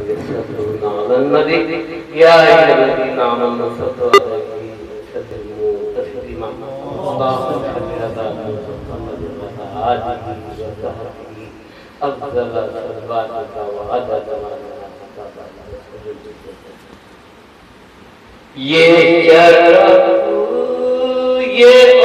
يصلون على النبي يا أيها الذين آمنوا صلوا عليه وسلموا تسليما اللهم صل على محمد وعلى آله وصحبه أفضل صلواتك وعدد ما یہ شرف یہ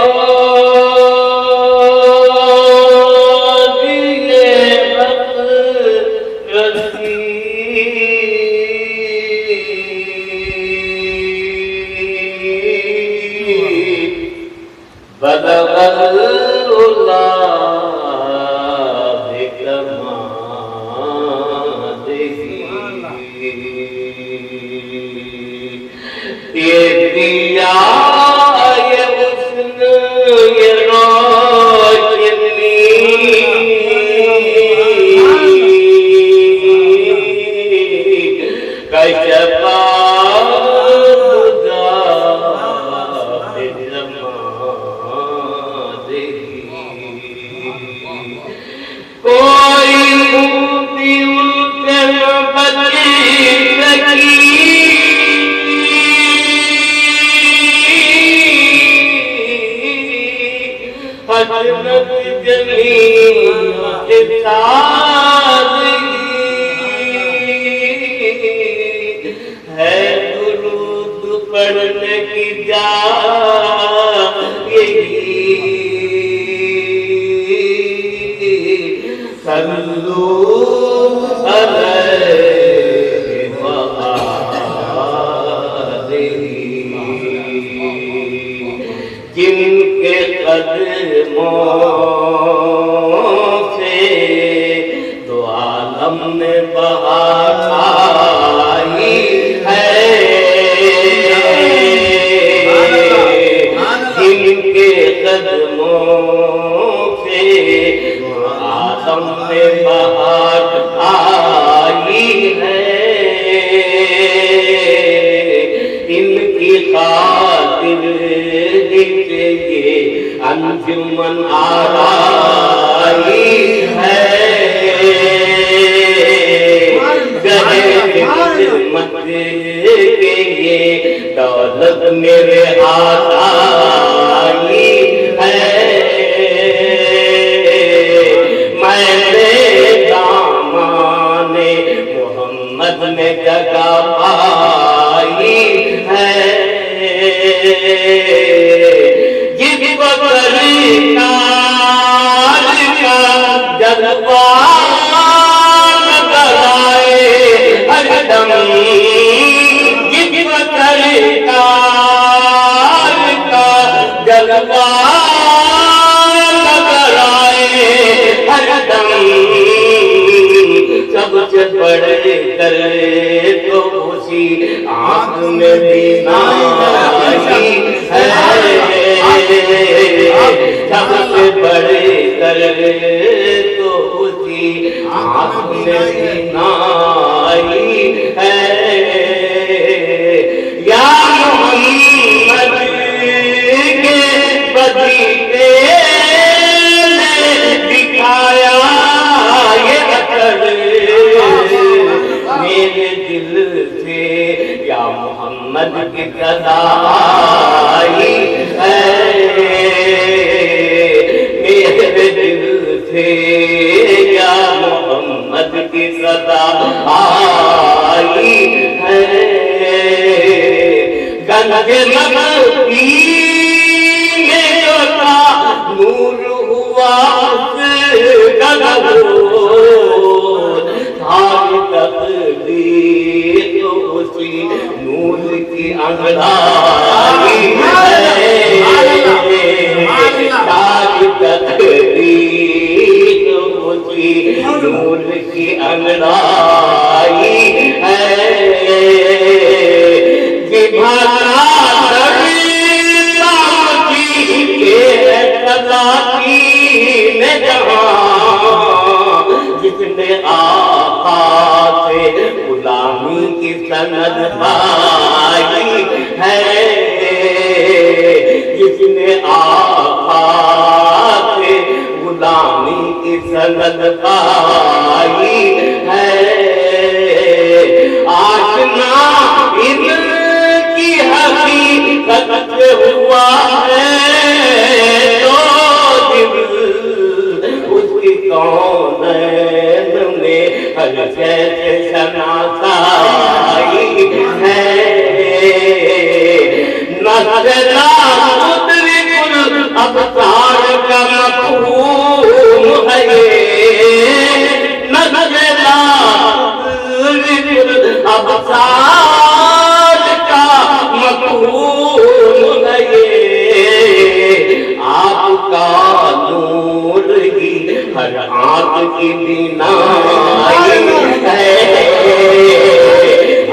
انجمن آرائی ہے گہے خدمت کے یہ دولت میرے ہاتھ آئی ہے میں نے دامان محمد میں جگہ پائی ہے سب سے بڑے کرے تو اسی آنکھ میں بینائی ہے سب سے بڑے کرے تو اسی آنکھ میں بینائی ہے یا محمد کے بدیتے نے دکھایا یہ اثر میرے دل سے یا محمد کی صدا آئی ہے میرے دل سے یا محمد کی صدا آئی ہے گنج مغفی میں جو تھا نور ہوا اس کا تو اسی نور کی انگڑائی ہے تاج تقدیر تو اسی نور کی انگڑائی ہے جبھارا درتا کی کہ قضا کی نے جہاں جس نے آقا سے غلامی کی سند پائی ہے جس نے آقا سے غلامی کی سند پائی ہے شناسائی ہے نظرہ مدرک الابصار کا مفہوم ہے نظرہ مدرک الابصار کا مفہوم ہے آپ کا نور ہی ہر آنکھ کی بینائی ہے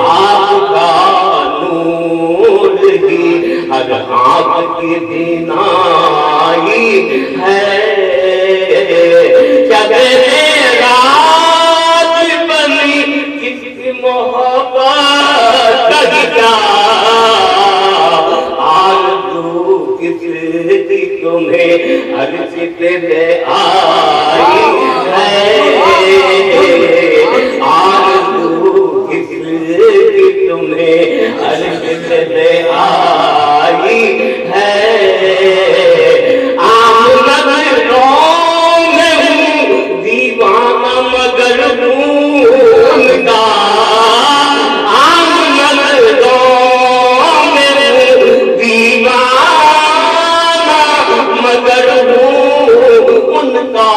آپ کا نور ہی ہر آنکھ کی بینائی ہے جب رات بنی کس کی محبت کا آرزو کس کی تمہیں عرش پہ لے آئی ہے آرزو کس کی تمہیں عرش پہ لے آئی ہے آمد نظروں میں ہوں دیوانہ مگر خون کا آمد نظروں میں ہوں دیوانہ مگر خون کا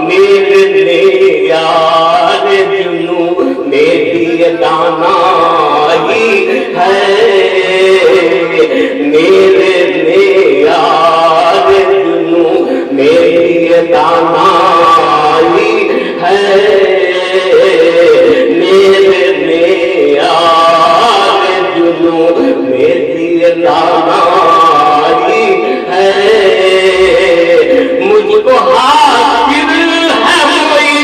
میرے یار جنوں میری دانائی ہے میرے یار جنوں میری دانائی ہے میرے یار جنوں میری دانائی ہے مجھ کو حاصل ہے وہی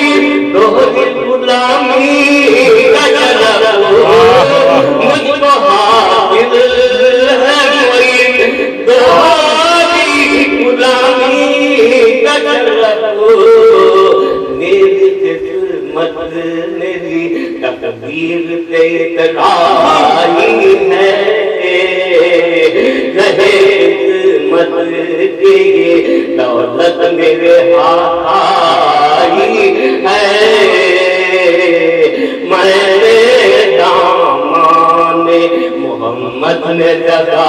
دوہری غلامی کا جلب مجھ کو حاصل ہے وہی دوہری غلامی کا جلب میری قسمت میری تقدیر پہ اترائی ہے رہے قسمت کے یہ دولت میرے ہاتھ آئی ہے میں نے دامان محمد نے جگہ